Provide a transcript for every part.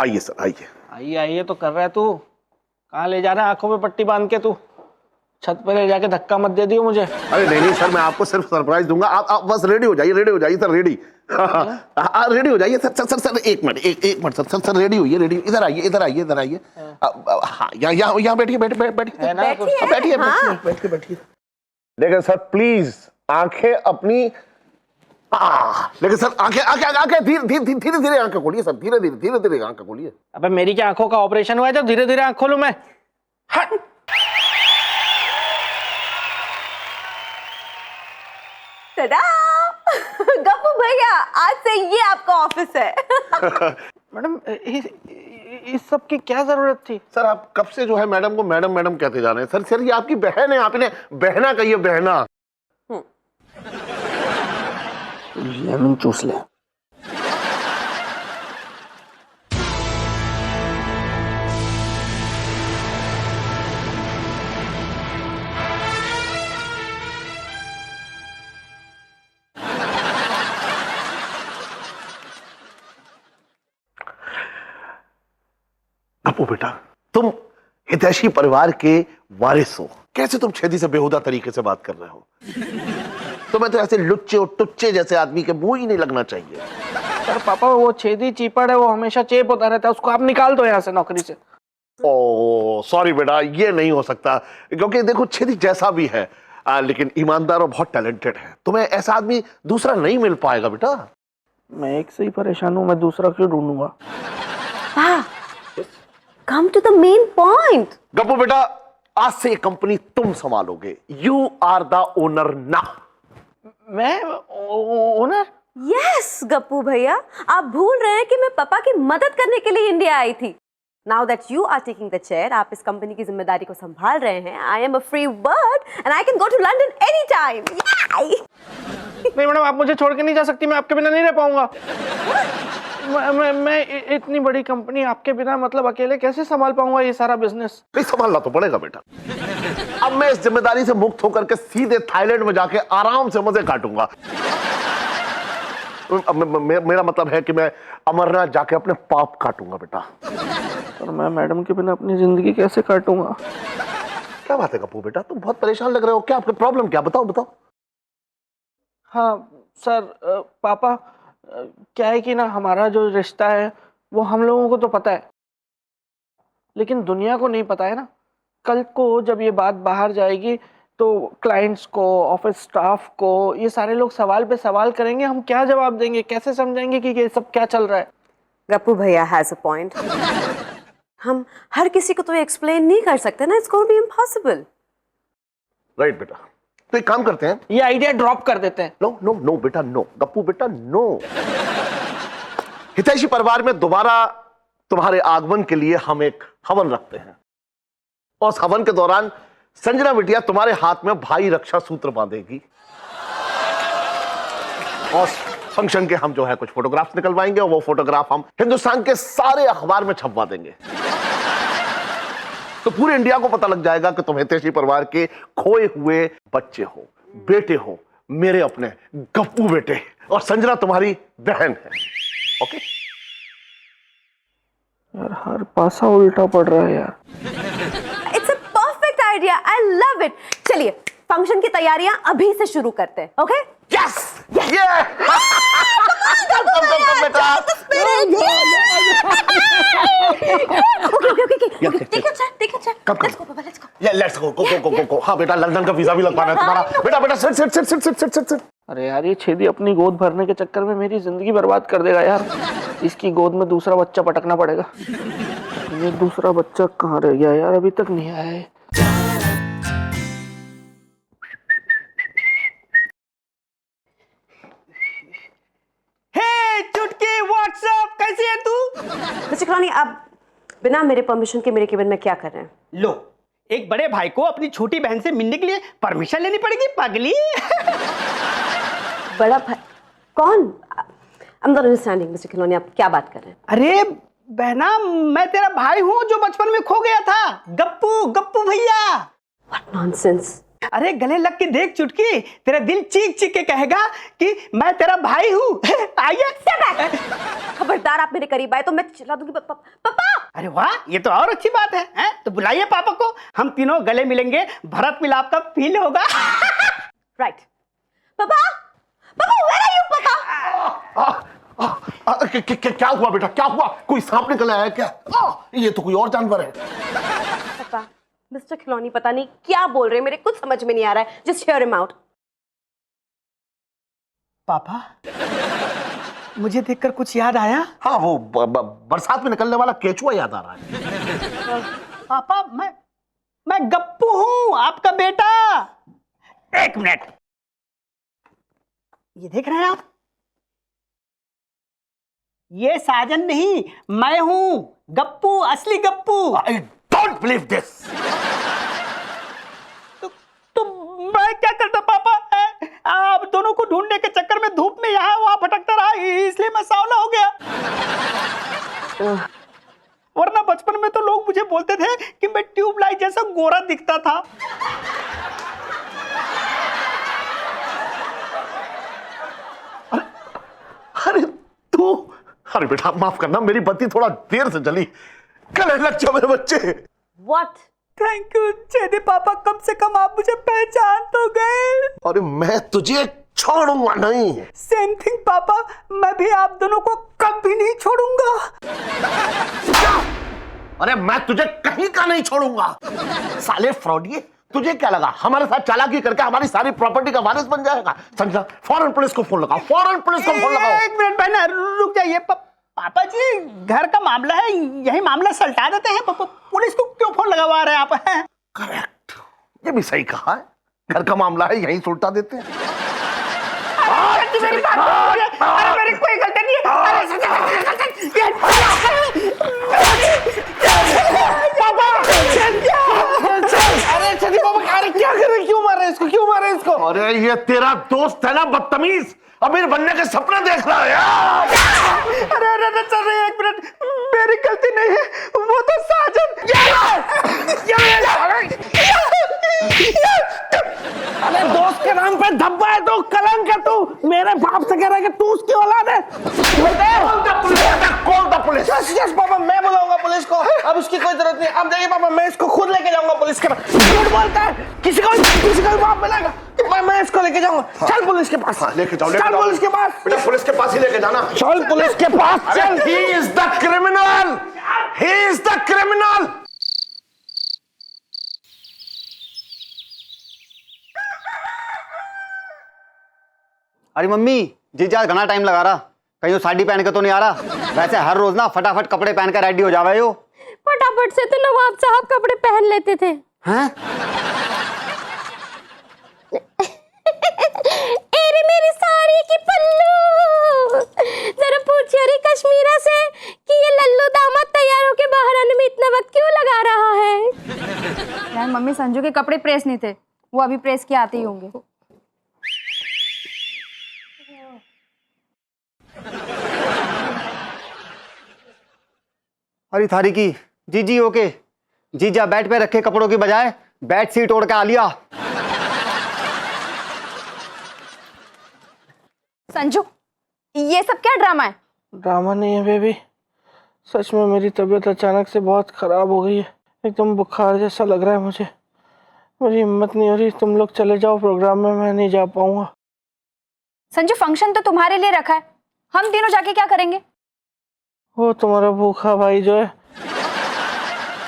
आइए सर आइए। आइए आइए तो कर रहा है तू। कहाँ ले जा रहा है आंखों में पट्टी बांध के तू? छत पे ले जाके धक्का मत दे दियो मुझे। अरे नहीं नहीं सर, मैं आपको सिर्फ सरप्राइज दूंगा। आप बस रेडी हो जाइए सर, रेडी। रेडी हो जाइए सर। सर एक मिनट सर रेडी होइए, रेडी। इधर आइए। हाँ यहाँ बैठिए। लेकिन सर प्लीज आंखें अपनी लेकिन सर आंखें धीरे आंखें खोलिए सर, धीरे आंखें खोलिए। अबे मेरी क्या आंखों का ऑपरेशन हुआ है जो धीरे धीरे आंख खोलूं मैं? हट। गप्पू भैया, आज से ये आपका ऑफिस है। मैडम इस सब की क्या जरूरत थी? सर आप कब से जो है मैडम को मैडम कहते जा रहे हैं? सर ये आपकी बहन है, आपने बहना कहिए, बहना। लेमन चूस ले। अपू बेटा, तुम हितैषी परिवार के वारिस हो, कैसे तुम छेदी से बेहुदा तरीके से बात कर रहे हो? तुम्हें तो ऐसे लुच्चे और टुच्चे जैसे आदमी के मुंह ही नहीं लगना चाहिए। सर पापा वो छेदी चीपड़ है, वो हमेशा चेप होता रहता है, उसको आप निकाल दो यहाँ से नौकरी से। ओह सॉरी बेटा, ये नहीं हो सकता, क्योंकि देखो छेदी जैसा भी है लेकिन ईमानदार और बहुत टैलेंटेड है। तुम्हें ऐसा आदमी दूसरा नहीं मिल पाएगा बेटा। मैं एक से ही परेशान हूँ, मैं दूसरा क्यों ढूंढूंगा? Come to the main point. Gappu बेटा, आज से ये कंपनी तुम संभालोगे। You are the owner now. मैं ओनर? Yes, गप्पू भैया, आप भूल रहे हैं कि मैं पापा की मदद करने के लिए इंडिया आई थी। Now that you are taking the chair, आप इस कंपनी की जिम्मेदारी को संभाल रहे हैं। I am a free bird and I can go to London anytime. Yay! नहीं मैडम, आप मुझे छोड़ के नहीं जा सकती, मैं आपके बिना नहीं रह पाऊंगा। मैं इतनी बड़ी कंपनी आपके बिना मतलब अकेले कैसे संभाल पाऊंगा ये सारा बिजनेस? नहीं संभालना तो पड़ेगा बेटा। अब मैं इस जिम्मेदारी से मुक्त होकर के सीधे थाईलैंड में जाके आराम से मजे काटूंगा। मेरा मतलब है कि मैं अमरनाथ जाके अपने पाप काटूंगा बेटा। और मैं मैडम के बिना अपनी जिंदगी कैसे काटूंगा? क्या बात है कपूर बेटा, तुम बहुत परेशान लग रहे हो, क्या आपकी प्रॉब्लम क्या? बताओ। हाँ सर, पापा क्या है कि ना, हमारा जो रिश्ता है वो हम लोगों को तो पता है लेकिन दुनिया को नहीं पता है ना। कल को जब ये बात बाहर जाएगी तो क्लाइंट्स को, ऑफिस स्टाफ को, ये सारे लोग सवाल पे सवाल करेंगे, हम क्या जवाब देंगे, कैसे समझाएंगे कि ये सब क्या चल रहा है? गप्पू भैया हैज अ पॉइंट। हम हर किसी को तो एक्सप्लेन नहीं कर सकते ना, it's going to be impossible. Right बेटा, तो एक काम करते हैं, ये आइडिया ड्रॉप कर देते हैं। नो बेटा, नो गप्पू बेटा, नो। हितैषी परिवार में दोबारा तुम्हारे आगमन के लिए हम एक हवन रखते हैं और उस हवन के दौरान संजना बिटिया तुम्हारे हाथ में भाई रक्षा सूत्र बांधेगी और फंक्शन के हम जो है कुछ फोटोग्राफ्स निकलवाएंगे और वो फोटोग्राफ हम हिंदुस्तान के सारे अखबार में छपवा देंगे। तो पूरे इंडिया को पता लग जाएगा कि तुम हितैषी परिवार के खोए हुए बच्चे हो, बेटे हो, मेरे अपने गप्पू बेटे, और संजना तुम्हारी बहन है। ओके यार, हर पासा उल्टा पड़ रहा है यार। It's a perfect idea, I love it. चलिए फंक्शन की तैयारियां अभी से शुरू करते हैं। ओके? यस ये कम बेटा। Let's go. हाँ बेटा, लंदन का वीजा भी लगवाना है तुम्हारा। बेटा सिट। अरे यार, ये छेदी अपनी गोद भरने के चक्कर में मेरी जिंदगी बर्बाद कर देगा यार। इसकी गोद में दूसरा बच्चा पटकना पड़ेगा। ये दूसरा बच्चा कहाँ रह गया यार, अभी तक नहीं आया है। हे चुटकी, व्हाट्सएप, कैसी है तू? मिस्टर कलानी, आप बिना मेरे परमिशन के मेरे केबिन में क्या कर रहे हैं? लो, एक बड़े भाई को अपनी छोटी बहन से मिलने के लिए परमिशन लेनी पड़ेगी, पगली। बड़ा भाई कौन? I am not understanding mister Khilauni, आप क्या बात कर रहे हैं? अरे बहना, मैं तेरा भाई हूँ जो बचपन में खो गया था। गप्पू भैया। What nonsense. अरे गले लग के देख चुटकी, तेरा दिल चीख चीख के कहेगा कि मैं तेरा भाई हूँ। आइए। खबरदार आप मेरे करीब आए तो मैं चिल्ला दूंगी पापा। अरे वाह, ये तो और अच्छी बात है, हैं? तो बुलाइए पापा को, हम तीनों गले मिलेंगे, भरत मिलाप का फील होगा। राइट। पापा where are you पापा? क्या हुआ बेटा, क्या हुआ? कोई सांप निकल आया है क्या? ये तो कोई और जानवर है। पापा मिस्टर खिलौनी पता नहीं क्या बोल रहे हैं, मेरे कुछ समझ में नहीं आ रहा है। Just hear him out. पापा मुझे देखकर कुछ याद आया? हाँ, वो बरसात में निकलने वाला केचुआ याद आ रहा है। पापा मैं गप्पू हूँ, आपका बेटा। एक मिनट, ये देख रहे हैं आप? ये साजन नहीं, मैं हूँ गप्पू, असली Gappu. I don't believe this. तो मैं क्या करता पापा? आप दोनों को ढूंढने के चक्कर में धूप में यहाँ वहां भटकता रहा, इसलिए मैं सांवला हो गया। वरना बचपन में तो लोग मुझे बोलते थे कि मैं ट्यूबलाइट जैसा गोरा दिखता था। अरे तू, अरे बेटा माफ करना, मेरी बत्ती थोड़ा देर से जली। गले लग जाओ मेरे बच्चे। What? थैंक यू चेदी पापा, कम से कम आप मुझे पहचान तो गए। अरे मैं तुझे छोड़ूंगा नहीं। सेम थिंग पापा, मैं भी आप दोनों को कभी नहीं छोड़ूंगा। अरे मैं तुझे कहीं का नहीं छोड़ूंगा। साले फ्रॉडिये, तुझे क्या लगा हमारे साथ चालाकी करके हमारी सारी प्रॉपर्टी का वारिस बन जाएगा? समझा? फौरन पुलिस को फोन लगाओ, फौरन पुलिस को फोन लगाओ। एक मिनट बहना, रुक जाइए। पापा जी, घर का मामला है, यही मामला सलटा देते हैं। पुलिस को क्यों फोन लगवा रहे हैं आप? करेक्ट, ये भी सही कहा है, घर का मामला है यही सुलटा देते हैं। मेरी बात अरे मेरी कोई गलती नहीं अरे छठी पापा, अरे क्या कर रहे, क्यों मार रहे इसको, क्यों मार रहे इसको? अरे ये तेरा दोस्त है ना बदतमीज, अमीर बनने के सपने देख रहा है यार। अरे चल रही, एक मिनट, मेरी गलती नहीं है, वो तो साजन। अरे दोस्त के नाम पे धब्बा है तो कलंक है तू। मेरे बाप से कह रहा है कि तू उसकी औलाद है। Call the police. Yes papa, मैं बुलाऊंगा पुलिस को। अब उसकी कोई जरूरत नहीं। अब देखिए पापा, मैं इसको खुद लेके जाऊंगा पुलिस के पास। झूठ बोलता है, किसी को बाप मिलेगा। मैं इसको लेके जाऊंगा। चल पुलिस के पास। लेके जाओ, चल पुलिस के पास। बेटा पुलिस के पास ही लेके जाना। चल पुलिस के पास चल। He is the criminal. He is the criminal. अरे मम्मी, जीजा घना टाइम लगा रहा, कहीं साड़ी पहन के तो नहीं आ रहा? वैसे हर रोज ना फटाफट कपड़े पहन कर रेडी हो जावे हो। फटाफट से तो नवाब साहब कपड़े पहन लेते थे। हैं? अरे मेरी साड़ी की पल्लू, जरा पूछिए अरे कश्मीरा से कि ये लल्लू दामाद तैयार होके बाहर आने में इतना वक्त क्यों लगा रहा है? यार मम्मी, संजू के कपड़े प्रेस नहीं थे, वो अभी प्रेस के आते ही होंगे। अरे थारी की जीजी ओके, जीजा बेड पे रखे कपड़ों की बजाय बेड सीट ओढ़ के आ लिया। संजू, ये सब क्या ड्रामा है? ड्रामा नहीं है बेबी, सच में मेरी तबीयत अचानक से बहुत खराब हो गई है। एकदम बुखार जैसा लग रहा है मुझे। मेरी हिम्मत नहीं हो रही। तुम लोग चले जाओ प्रोग्राम में, मैं नहीं जा पाऊंगा। संजू, फंक्शन तो तुम्हारे लिए रखा है, हम तीनों जाके क्या करेंगे? वो तुम्हारा भूखा भाई जो है,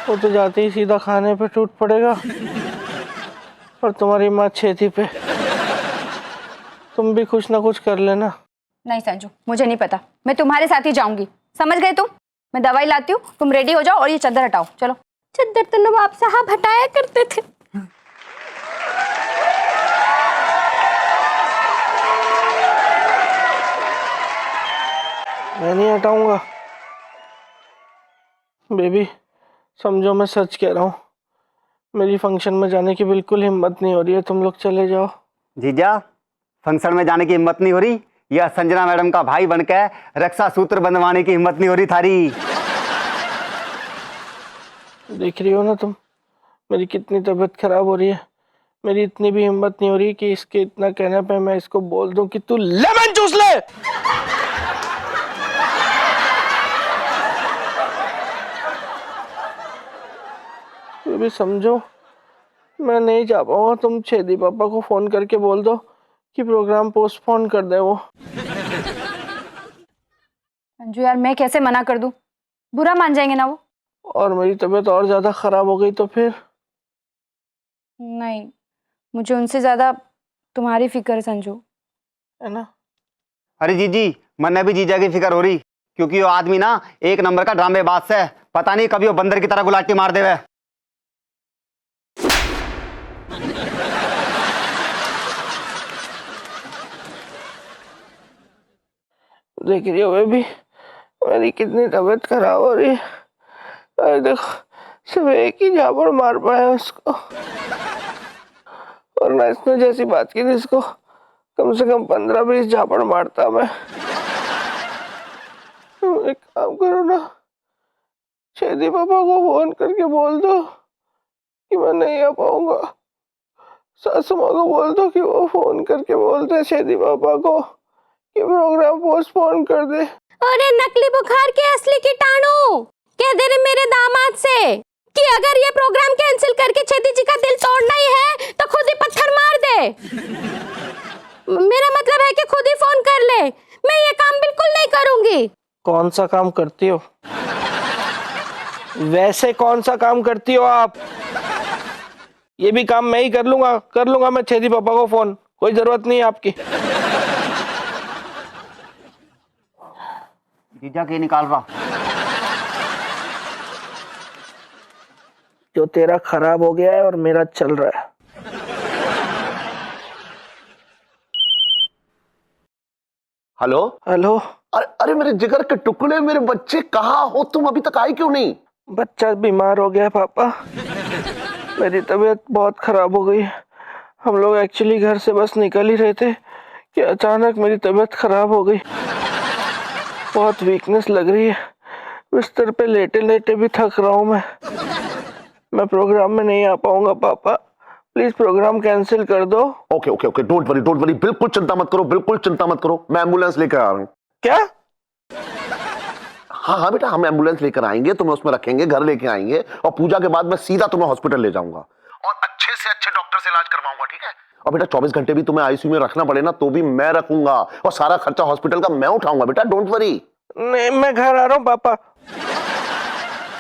वो तो जाते ही सीधा खाने पे टूट पड़ेगा, और तुम्हारी माँ छेती पे। तुम भी कुछ ना कुछ कर लेना। नहीं संजू, मुझे नहीं पता, मैं तुम्हारे साथ ही जाऊंगी, समझ गए तुम? मैं दवाई लाती हूँ, तुम रेडी हो जाओ और ये चादर हटाओ। चलो। चादर तो नवाब साहब हटाया करते थे। मैं नहीं हटाऊंगा बेबी, समझो मैं सच कह रहा हूँ। मेरी फंक्शन में जाने की बिल्कुल हिम्मत नहीं हो रही है। तुम लोग चले जाओ। जीजा, फंक्शन में जाने की हिम्मत नहीं हो रही या संजना मैडम का भाई बनकर रक्षा सूत्र बंधवाने की हिम्मत नहीं हो रही थारी? देख रही हो ना तुम, मेरी कितनी तबीयत खराब हो रही है। मेरी इतनी भी हिम्मत नहीं हो रही कि इसके इतना कहने पे मैं इसको बोल दूं कि तू लेमन चूस ले। ये भी समझो, मैं नहीं जा पाऊंगा। तुम छेदी पापा को फोन करके बोल दो कि प्रोग्राम पोस्टपोन कर दे वो। अंजू यार, मैं कैसे मना कर दूं? बुरा मान जाएंगे ना वो। और मेरी तबीयत और ज्यादा खराब हो गई तो फिर? नहीं, मुझे उनसे ज्यादा तुम्हारी फिक्र है संजू, है ना? अरे जीजी, मन भी जीजा की फिक्र हो रही, क्योंकि वो आदमी ना एक नंबर का ड्रामेबाज है। पता नहीं कभी वो बंदर की तरह गुलाटी मार देवे। देख रही हो बेबी, मेरी कितनी तबीयत खराब हो रही है। अरे देखो, सिर्फ एक ही झापड़ मार पाया उसको, और ना इसने जैसी बात की थी इसको कम से कम 15-20 झापड़ मारता मैं। तुम एक काम करो ना, छेदी पापा को फोन करके बोल दो कि मैं नहीं आ पाऊंगा। सासू माँ को बोल दो कि वो फोन करके बोलते छेदी पापा को कि प्रोग्राम पोस्टपोन कर दे। अरे नकली बुखार के असली कीटाणु, कह दे रहे मेरे दामाद से कि अगर ये प्रोग्राम कैंसिल करके छेदी जी का दिल तोड़ना ही है तो खुद ही पत्थर मार दे। मेरा मतलब है कि खुद ही फोन कर ले, मैं ये काम बिल्कुल नहीं करूंगी। कौन सा काम करती हो? वैसे कौन सा काम करती हो आप? ये भी काम मैं ही कर लूंगा मैं छेदी पापा को फोन, कोई जरूरत नहीं है आपकी। जीजा के निकाल रहा। जो तेरा खराब हो गया है और मेरा चल रहा है। Hello hello. अरे मेरे जिगर के टुकड़े, मेरे बच्चे कहाँ हो तुम? अभी तक आए क्यों नहीं? बच्चा बीमार हो गया पापा, मेरी तबीयत बहुत खराब हो गई। हम लोग एक्चुअली घर से बस निकल ही रहे थे कि अचानक मेरी तबीयत खराब हो गई। बहुत वीकनेस लग रही है, बिस्तर पे लेटे लेटे भी थक रहा हूँ मैं प्रोग्राम में नहीं आ पाऊंगा पापा, प्लीज प्रोग्राम कैंसिल कर दो। ओके, डोंट वरी, बिल्कुल चिंता मत करो, मैं एम्बुलेंस लेकर आ रहा हूँ। क्या? हाँ बेटा, हम एम्बुलेंस लेकर आएंगे, तुम्हें उसमें रखेंगे, घर लेके आएंगे, और पूजा के बाद मैं सीधा तुम्हें हॉस्पिटल ले जाऊंगा और अच्छे से अच्छे डॉक्टर से इलाज करवाऊंगा, ठीक है? और बेटा 24 घंटे भी तुम्हें आईसीयू में रखना पड़े ना तो भी मैं रखूंगा, और सारा खर्चा हॉस्पिटल का मैं उठाऊंगा बेटा, डोंट वरी। नहीं, मैं घर आ रहा हूँ पापा।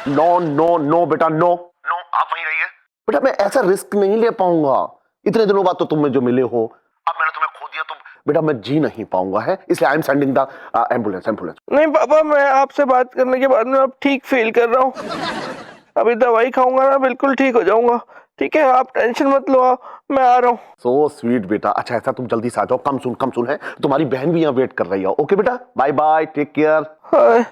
नो बेटा, नो, आप वहीं रहिए बेटा, मैं ऐसा रिस्क नहीं ले पाऊंगा। इतने दिनों बाद तो तुम जो मिले हो, अब मैंने तुम्हें खो दिया तो बेटा मैं जी नहीं पाऊंगा, है, इसलिए I am sending the ambulance. नहीं पापा, मैं आपसे बात करने के बाद में अब ठीक फील कर रहा हूँ। अभी दवाई खाऊंगा ना, बिल्कुल ठीक हो जाऊंगा, ठीक है? आप टेंशन मत लो, मैं आ रहा हूँ। सो स्वीट बेटा। अच्छा ऐसा तुम जल्दी से आ जाओ, कम सुन है, तुम्हारी बहन भी यहाँ वेट कर रही है। ओके बेटा, बाय बाय, टेक केयर। हाय।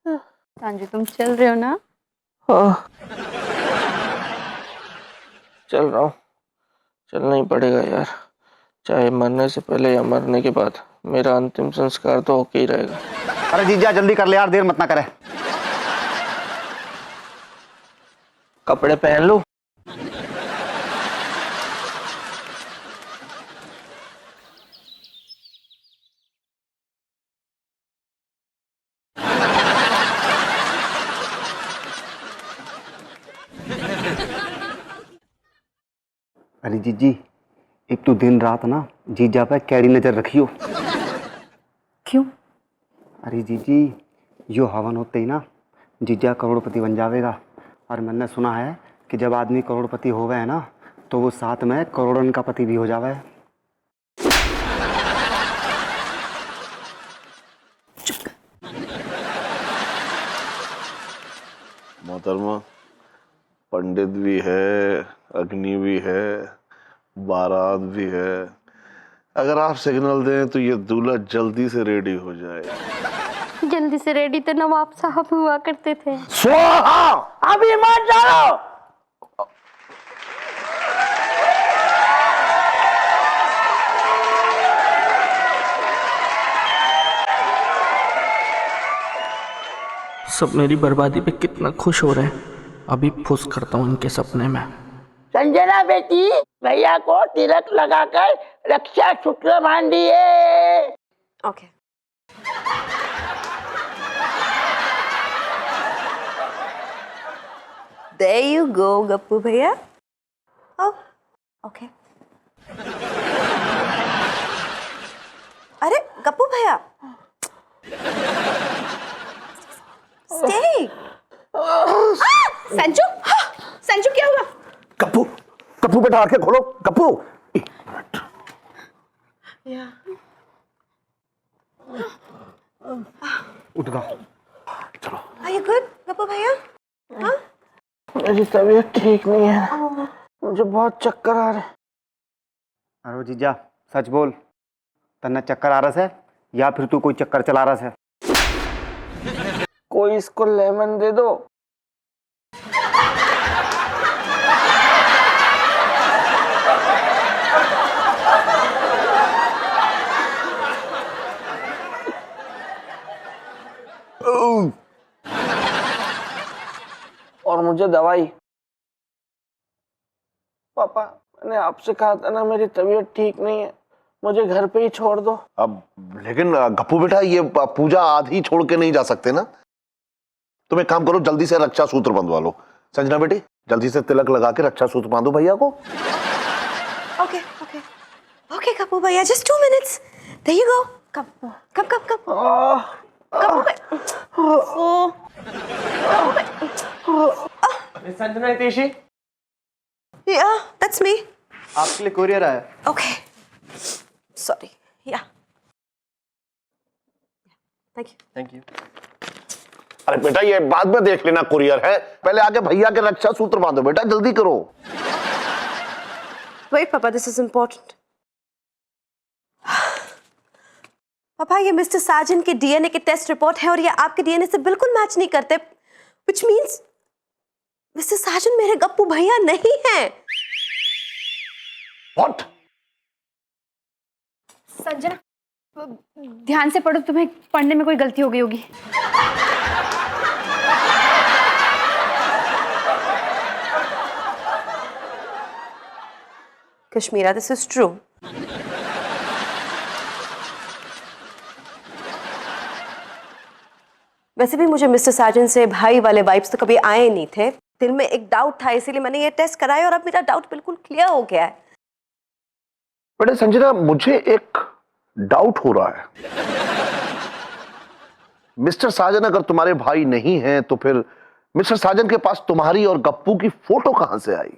संजू तुम चल रहे हो ना? हाँ, चल रहा हूँ, चलना ही पड़ेगा यार, चाहे मरने से पहले या मरने के बाद। मेरा अंतिम संस्कार तो होके ही रहेगा। अरे जीजा जल्दी कर ले यार, देर मत ना करे। कपड़े पहन लो। अरे जीजी, एक तो दिन रात ना जीजा पे कैडी नजर रखियो। क्यों? अरे जीजी, यो हवन होते ही ना जीजा करोड़पति बन जाएगा, और मैंने सुना है कि जब आदमी करोड़पति हो गए ना तो वो साथ में करोड़न का पति भी हो जावे। मोहतरमा, पंडित भी है, अग्नि भी है, बारात भी है। अगर आप सिग्नल दें तो ये दूल्हा जल्दी से रेडी हो जाए। जल्दी से रेडी तो नवाब साहब हुआ करते थे। स्वाहा! अभी मत जाओ। सब मेरी बर्बादी पे कितना खुश हो रहे हैं। अभी फुस करता हूँ इनके सपने में। संजना बेटी, भैया को तिलक लगाकर रक्षा सूत्र बांध दिए। Okay. There you go, Gappu भैया. Oh, okay. अरे गप्पू भैया. Stay. संजू, संजू क्या हुआ? कप्पू, कप्पू बेटा आंखें खोलो, कप्पू। उठ गया। Are you good, गप्पू भैया? हाँ? मेरी तबीयत ठीक नहीं है, मुझे बहुत चक्कर आ रहे हैं। अरे जीजा सच बोल, तन्ना चक्कर आ रहा है या फिर तू कोई चक्कर चला रहा है? कोई इसको लेमन दे दो। और मुझे दवाई। पापा, मैंने आपसे कहा था ना मेरी तबीयत ठीक नहीं है, मुझे घर पे ही छोड़ दो। अब लेकिन गप्पू बेटा ये पूजा आधी छोड़ के नहीं जा सकते ना। तुम एक काम करो, जल्दी से रक्षा सूत्र बंधवा लो। संजना बेटी जल्दी से तिलक लगा के रक्षा सूत्र बांधो भैया को। Okay, okay. Okay, गप्पू भैया, just 2 minutes. There you go. Come. Gappu भैया. Sanjana Hiteshi, Yeah, that's me. आपके लिए कोरियर आया। Okay. Sorry. Yeah. Thank you. Thank you. अरे बेटा ये बाद में देख लेना, कुरियर है, पहले आके भैया के रक्षा सूत्र बांधो बेटा, जल्दी करो। Wait, Papa, this is important. पापा, ये मिस्टर साजन के डीएनए के टेस्ट रिपोर्ट है और ये आपके डीएनए से बिल्कुल मैच नहीं करते, which means मिस्टर साजन मेरे गप्पू भैया नहीं हैं। What? संजना, ध्यान से पढ़ो, तुम्हें पढ़ने में कोई गलती हो गई होगी। Kashmira, this is true. वैसे भी मुझे मिस्टर साजन से भाई वाले वाइब्स तो कभी आए नहीं थे। दिल में एक डाउट था, इसीलिए मैंने ये टेस्ट कराया और अब मेरा डाउट बिल्कुल क्लियर हो गया है। बेटा संजना, मुझे एक डाउट हो रहा है। मिस्टर साजन अगर तुम्हारे भाई नहीं हैं तो फिर मिस्टर साजन के पास तुम्हारी और गप्पू की फोटो कहां से आई?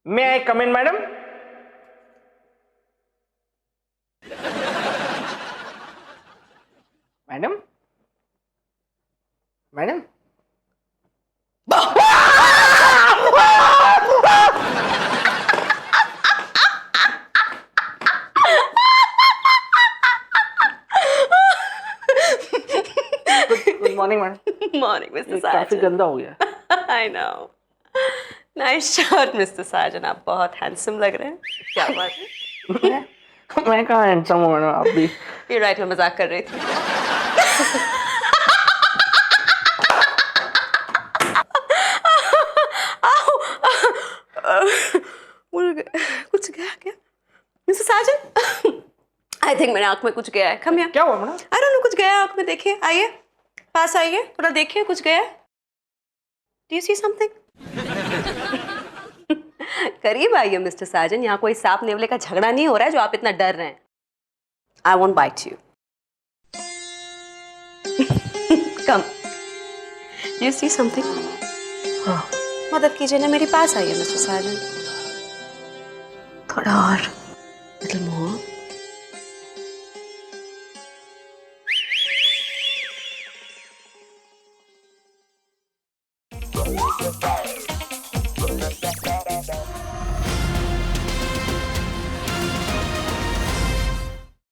May I come in, madam? Madam, madam, good morning madam. Morning mister काफी साजन। गंदा हो गया। I know. Nice shot mister Sajan, आप बहुत हैंडसम लग रहे हैं। क्या बात है? मैं कहाँ हैंडसम हूँ मैडम, आप भी। ये राइट, मैं मजाक कर रही थी। कुछ गया क्या मिस्टर साजन? आई थिंक मेरे आंख में कुछ गया है। Come here. क्या हुआ मैडम? आई डोंट नो, कुछ गया है आंख में। देखिए, आइए पास आइए, थोड़ा देखिए, कुछ गया है। Do you see something? करीब आइए मिस्टर साजन, यहाँ कोई सांप नेवले का झगड़ा नहीं हो रहा है जो आप इतना डर रहे हैं। I won't bite you. Come, you see something? मदद कीजिए ना, मेरे पास आइए मिस्टर साजन। थोड़ा और, लिटिल मोर।